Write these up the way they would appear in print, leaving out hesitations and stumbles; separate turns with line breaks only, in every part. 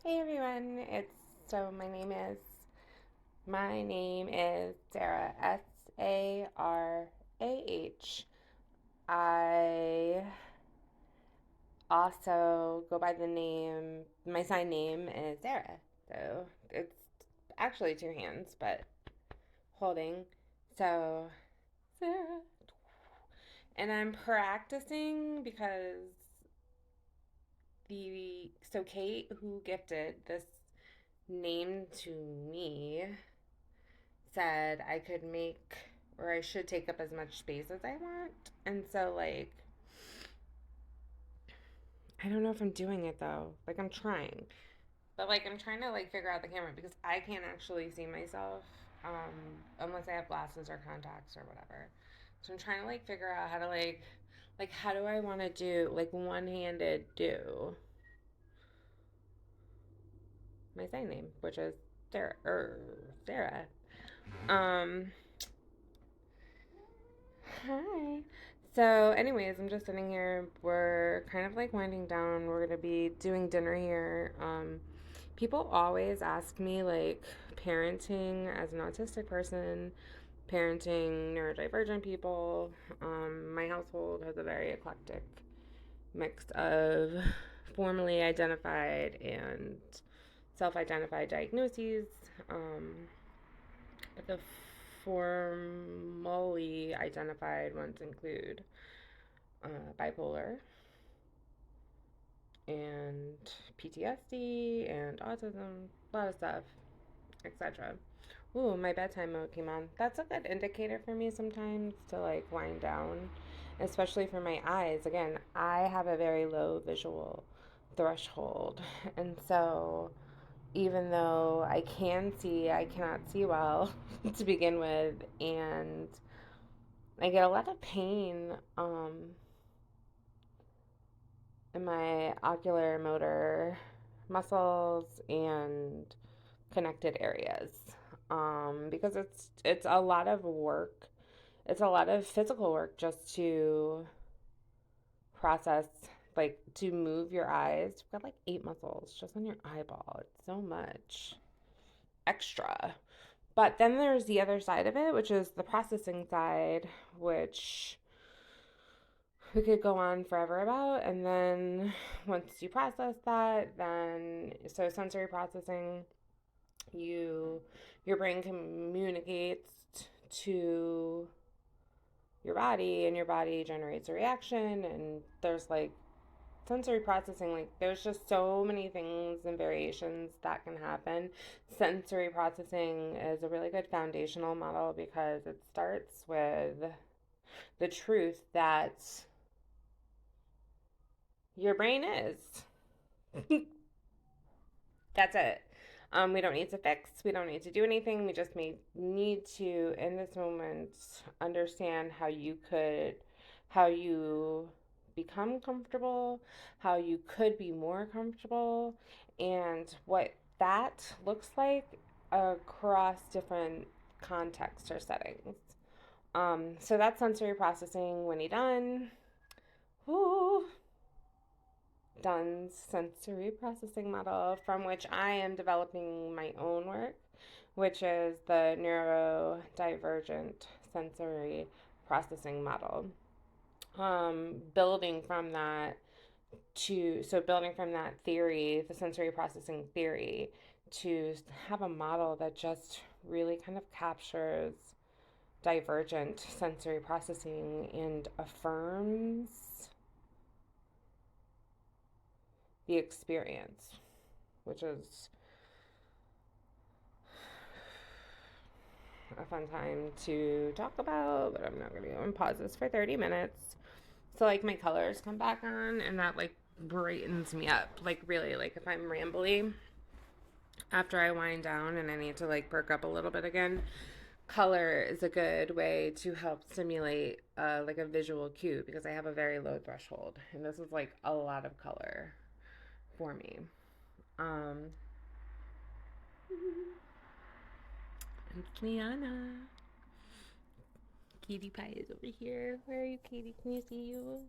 Hey everyone, my name is Sarah, Sarah. I also go by the name, my sign name is Sarah. So it's actually two hands, but holding. So Sarah. And I'm practicing because Kate, who gifted this name to me, said I could make or I should take up as much space as I want. And so, I don't know if I'm doing it though. I'm trying. But, I'm trying to, figure out the camera because I can't actually see myself unless I have glasses or contacts or whatever. So I'm trying to, figure out how to, how do I want to do, one handed do my sign name, which is Sarah. Um, Hi. So, anyways, I'm just sitting here. We're kind of winding down. We're gonna be doing dinner here. People always ask me parenting as an autistic person, parenting neurodivergent people. My household has a very eclectic mix of formally identified and self-identified diagnoses. But the formally identified ones include bipolar and PTSD and autism, a lot of stuff, etc. Ooh, my bedtime mode came on. That's a good indicator for me sometimes to wind down, especially for my eyes. Again, I have a very low visual threshold, and so even though I can see, I cannot see well to begin with, and I get a lot of pain in my ocular motor muscles and connected areas because it's a lot of work. It's a lot of physical work just to process, to move your eyes. You've got 8 muscles just on your eyeball. It's so much extra. But then there's the other side of it, which is the processing side, which we could go on forever about. And then once you process that, then so sensory processing, your brain communicates to your body, and your body generates a reaction, and there's sensory processing, there's just so many things and variations that can happen. Sensory processing is a really good foundational model because it starts with the truth that your brain is. That's it. We don't need to fix. We don't need to do anything. We just need to, in this moment, understand how you become comfortable, how you could be more comfortable, and what that looks like across different contexts or settings. So that's sensory processing. When you're done, whoo, Dunn's sensory processing model, from which I am developing my own work, which is the neurodivergent sensory processing model. Building from that building from that theory, the sensory processing theory, to have a model that just really kind of captures divergent sensory processing and affirms the experience, which is a fun time to talk about, but I'm not going to go and pause this for 30 minutes. So, my colors come back on, and that, brightens me up. Really, if I'm rambly after I wind down and I need to, perk up a little bit again, color is a good way to help stimulate, a visual cue because I have a very low threshold. And this is, a lot of color for me. Um, it's Liana. Cutie Pie is over here. Where are you, Katie? Can you see you?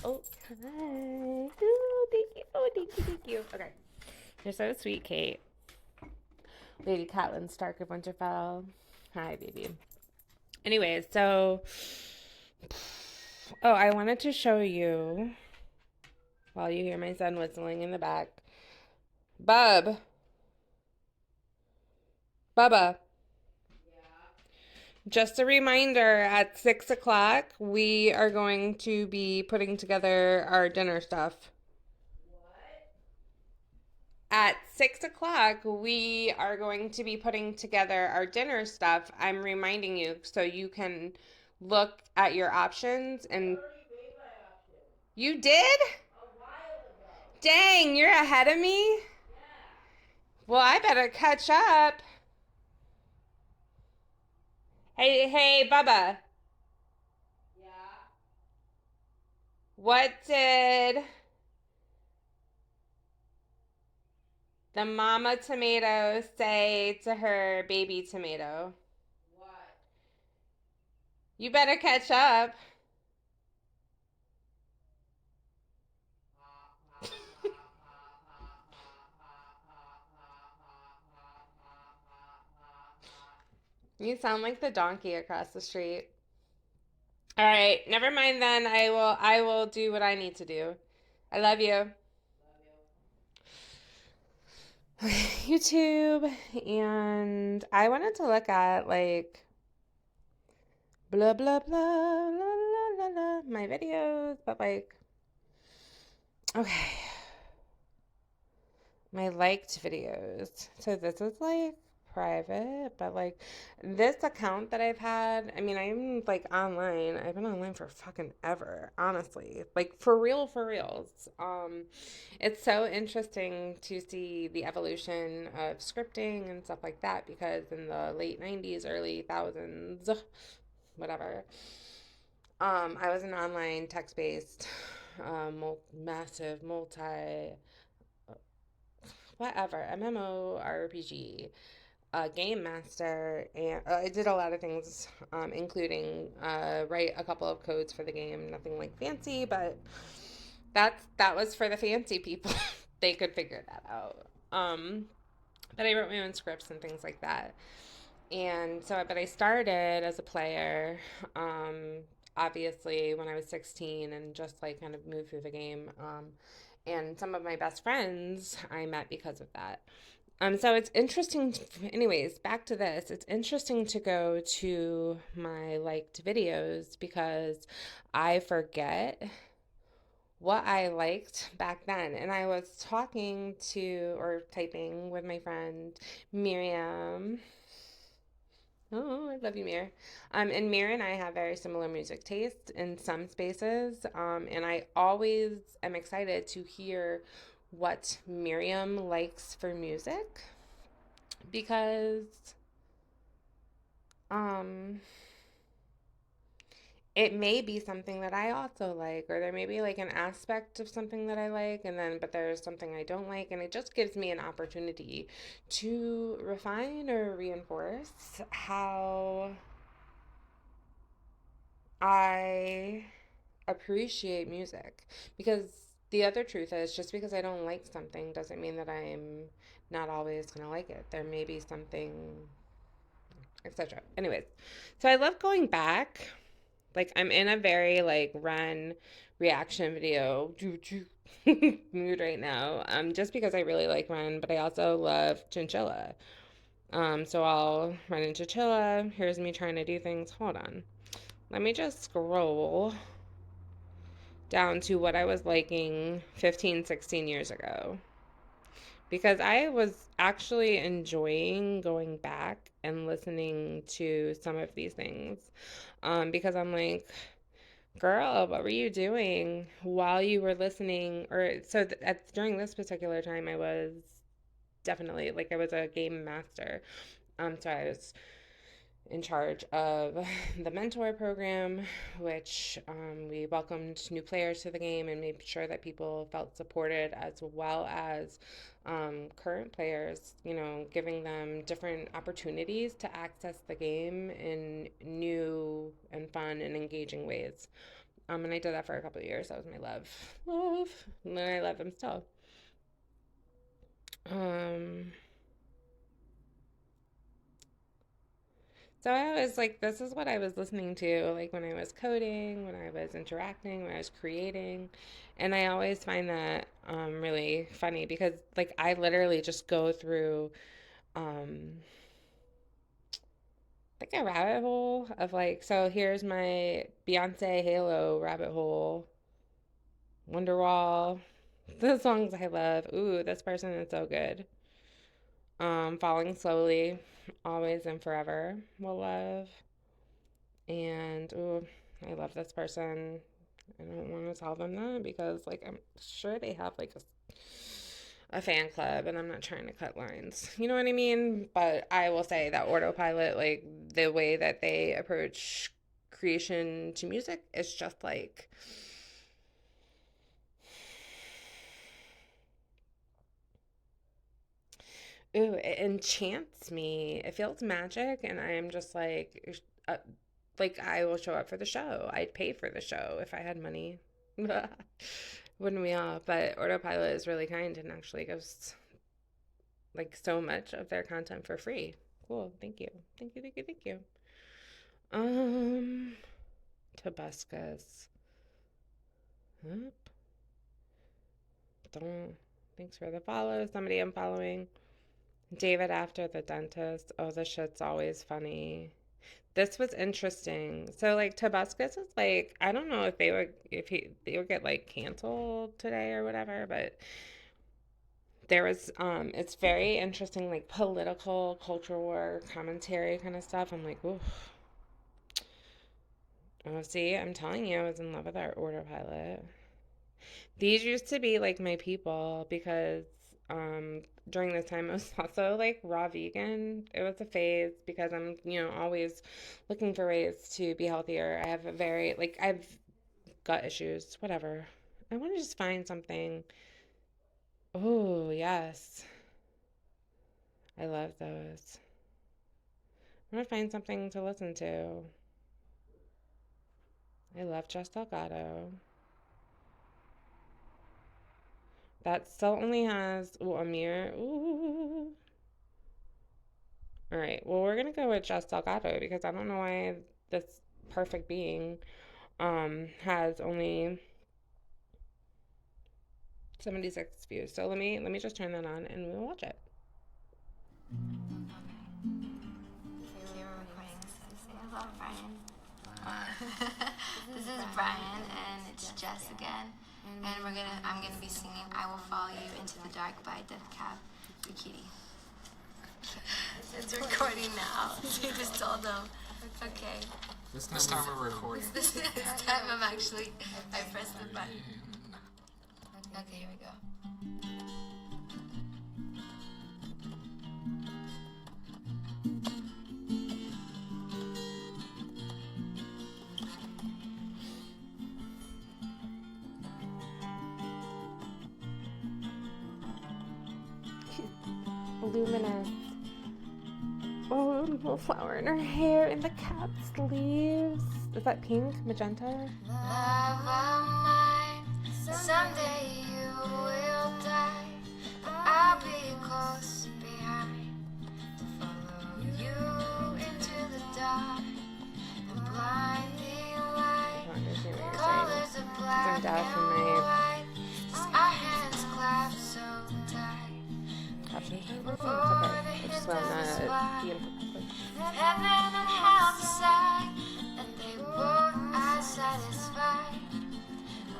Oh, hi. Oh, thank you. Oh, thank you, thank you. Okay. You're so sweet, Kate. Lady Catelyn Stark of Winterfell. Hi, baby. Anyways, so I wanted to show you while you hear my son whistling in the back. Bub, Bubba. Just a reminder, at 6 o'clock, we are going to be putting together our dinner stuff. At 6 o'clock, we are going to be putting together our dinner stuff. I'm reminding you so you can look at your options and. You did? Dang, you're ahead of me? Well, I better catch up. Hey, Bubba. What did the mama tomato say to her baby tomato? You better catch up. You sound like the donkey across the street. All right, never mind then. I will do what I need to do. I love you. YouTube, and I wanted to look at like blah blah blah blah blah blah, blah my videos, but like okay, my liked videos. So this is like private, but like this account that I've had, I mean, I'm like online. I've been online for fucking ever, honestly. Like for real, for reals. It's so interesting to see the evolution of scripting and stuff like that because in the late 90s, early thousands, whatever, I was an online text-based, massive multi whatever MMORPG game master, and I did a lot of things, including write a couple of codes for the game. Nothing like fancy, but that was for the fancy people. They could figure that out. But I wrote my own scripts and things like that. And so, but I started as a player, obviously when I was 16, and just like kind of moved through the game. And some of my best friends I met because of that. So it's interesting. Anyways, back to this. It's interesting to go to my liked videos because I forget what I liked back then. And I was talking to or typing with my friend Miriam. Oh, I love you, Mir. And Mir and I have very similar music tastes in some spaces. And I always am excited to hear what Miriam likes for music because um it may be something that I also like, or there may be like an aspect of something that I like, and then but there's something I don't like, and it just gives me an opportunity to refine or reinforce how I appreciate music. Because the other truth is, just because I don't like something doesn't mean that I'm not always going to like it. There may be something, etc. Anyways, so I love going back. Like I'm in a very like run reaction video mood right now. Just because I really like run, but I also love chinchilla. So I'll run into chinchilla. Here's me trying to do things. Hold on. Let me just scroll down to what I was liking 15, 16 years ago. Because I was actually enjoying going back and listening to some of these things. Because I'm like, girl, what were you doing while you were listening? Or so during this particular time, I was definitely like I was a game master. So I was in charge of the mentor program, which we welcomed new players to the game and made sure that people felt supported, as well as current players, giving them different opportunities to access the game in new and fun and engaging ways. And I did that for a couple of years. That was my love. And I love them still. Um, so I always like, this is what I was listening to, like when I was coding, when I was interacting, when I was creating. And I always find that really funny because like I literally just go through um, like a rabbit hole of like, so here's my Beyonce Halo rabbit hole, Wonderwall, the songs I love. Ooh, this person is so good. Falling slowly, always and forever will love. And ooh, I love this person. I don't want to tell them that because like I'm sure they have like a fan club and I'm not trying to cut lines. You know what I mean? But I will say that Autopilot, like the way that they approach creation to music is just like ooh, it enchants me. It feels magic and I am just like I will show up for the show. I'd pay for the show if I had money. Wouldn't we all? But Autopilot is really kind and actually gives like so much of their content for free. Cool. Thank you. Thank you. Thank you. Thank you. Um, Tabuscus. Oop. Don't. Thanks for the follow. Somebody I'm following. David after the dentist. Oh, this shit's always funny. This was interesting. So like Tabuscus is like I don't know if they would get like canceled today or whatever, but there was it's very interesting like political cultural war commentary kind of stuff. I'm like, ooh. Oh, see, I'm telling you, I was in love with our Autopilot. These used to be like my people because during this time I was also like raw vegan. It was a phase because I'm, always looking for ways to be healthier. I have a very like I've gut issues, whatever. I want to just find something. Oh, yes. I love those. I want to find something to listen to. I love Just Delgado. That still only has Amir. Ooh. All right. Well, we're gonna go with Just Delgado because I don't know why this perfect being has only 76 views. So let me just turn that on and we'll watch it.
Hello, Brian. This is Brian, and it's Jess again. And I'm gonna be singing "I Will Follow You Into the Dark" by Deaf.Autistic. It's recording now. You just told them. Okay.
This time we're recording.
This time I pressed the button. Okay, here we go.
Luminous. Oh, little flower in her hair in the cat's leaves. Is that pink? Magenta?
Love of mine, someday you will die. I'll be close behind to follow you into the dark. The blinding light, colors of black and white. Our hands clap so tight.
Captions? It's okay. I just want to be in.
Heaven and hell decide that they both are satisfied.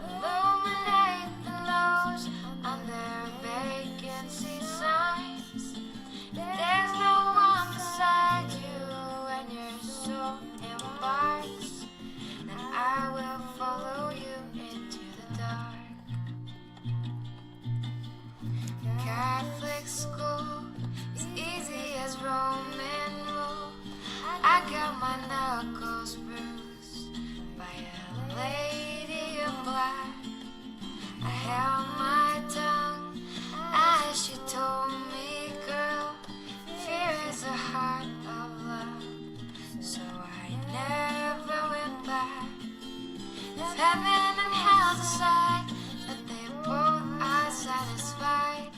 Illuminate the nose on their vacancy signs. There's no one beside you when your soul embarks. And I will follow you into the dark. Catholic school is easy as Roman rule. I got my knuckles bruised by a lady in black. I held my tongue as she told me, girl, fear is a heart of love. So I never went back. If heaven and hell decide that they both are satisfied,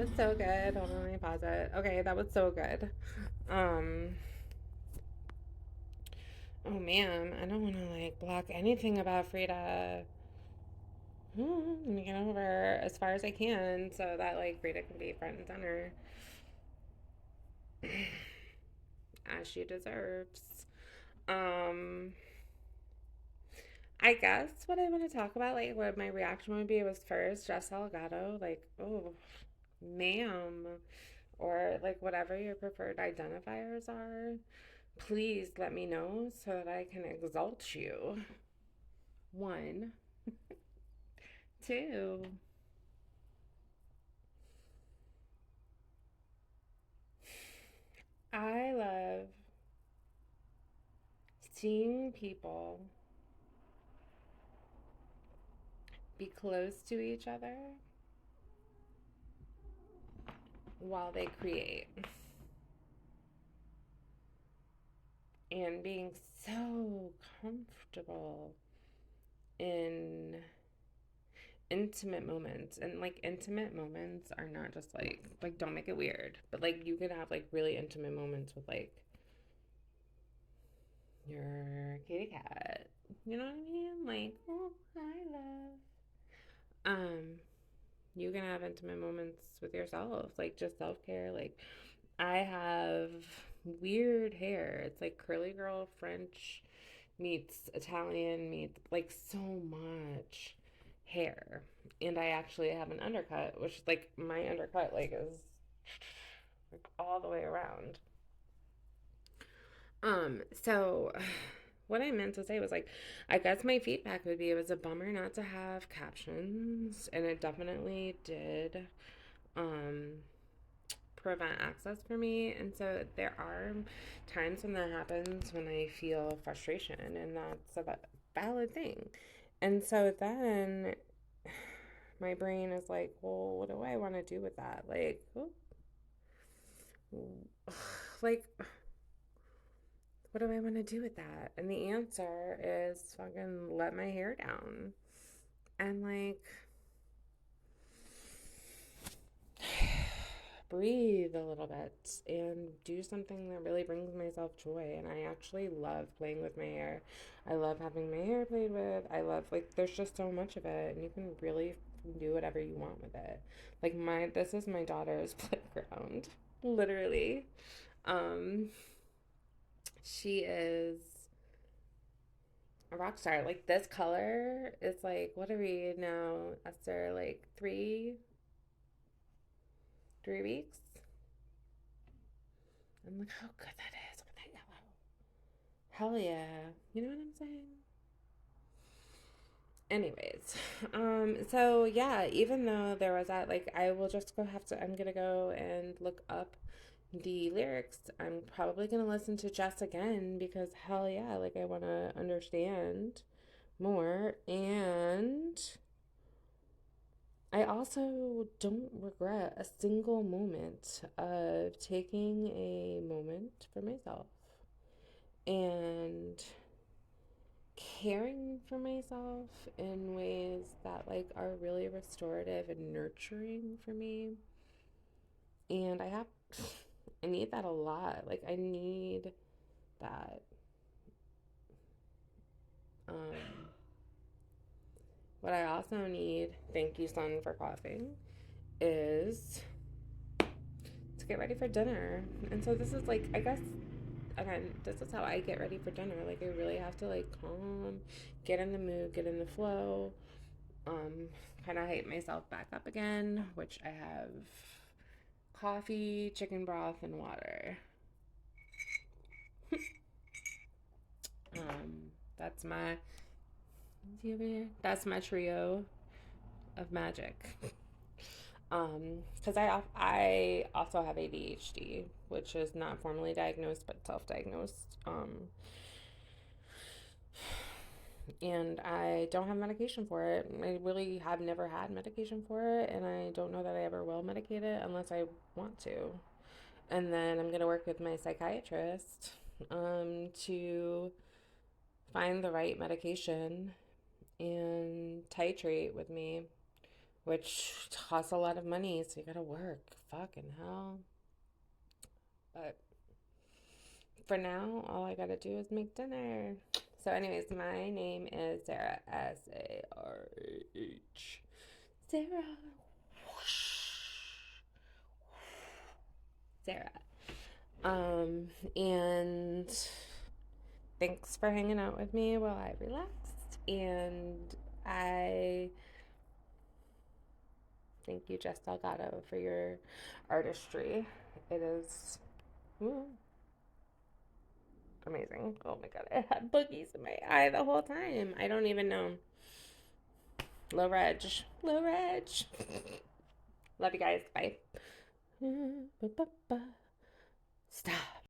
was so good. Hold on, let me pause it. Okay, that was so good. Um, oh man, I don't want to like block anything about Frida. Let me get over as far as I can so that like Frida can be front and center as she deserves. Um, I guess what I want to talk about, like what my reaction would be was first just Delgado, like, oh, ma'am, or like whatever your preferred identifiers are. Please let me know so that I can exalt you. One, two. I love seeing people be close to each other while they create and being so comfortable in intimate moments. And like intimate moments are not just like don't make it weird, but like you can have like really intimate moments with like your kitty cat. You know what I mean? Like, oh, hi love. You can have intimate moments with yourself, like just self-care. Like I have weird hair. It's like curly girl French meets Italian meets like so much hair. And I actually have an undercut, which like my undercut like is like all the way around. So what I meant to say was like I guess my feedback would be it was a bummer not to have captions, and it definitely did um prevent access for me. And so there are times when that happens when I feel frustration, and that's a valid thing. And so then my brain is like, well, what do I want to do with that? Like, like, what do I want to do with that? And the answer is fucking let my hair down and like breathe a little bit and do something that really brings myself joy. And I actually love playing with my hair. I love having my hair played with. I love like there's just so much of it, and you can really do whatever you want with it. Like my this is my daughter's playground, literally. Um, she is a rock star. Like this color is like what are we now, Esther? Like three weeks. And look how good that is with that yellow. Hell yeah. You know what I'm saying? Anyways, so yeah, even though there was that, like, I will just go have to, I'm gonna go and look up the lyrics. I'm probably gonna listen to Jess again because hell yeah, like, I wanna understand more. And I also don't regret a single moment of taking a moment for myself and caring for myself in ways that like are really restorative and nurturing for me. And I need that a lot. Like I need that. um what I also need, thank you son for coughing, is to get ready for dinner. And so this is like, I guess, again, this is how I get ready for dinner. Like I really have to like calm, get in the mood, get in the flow, um, kind of hype myself back up again, which I have coffee, chicken broth, and water. Um, that's my that's my trio of magic. Because I also have ADHD, which is not formally diagnosed but self-diagnosed. And I don't have medication for it. I really have never had medication for it, and I don't know that I ever will medicate it unless I want to. And then I'm gonna work with my psychiatrist to find the right medication and titrate with me which costs a lot of money, so you gotta work. Fucking hell. But for now, all I gotta do is make dinner. So, anyways, my name is Sarah, Sarah. Sarah. Sarah. And thanks for hanging out with me while I relaxed. And I thank you, Jess Delgado, for your artistry. It is amazing. Oh my god, I had boogies in my eye the whole time. I don't even know. Low reg. Low reg. Love you guys. Bye.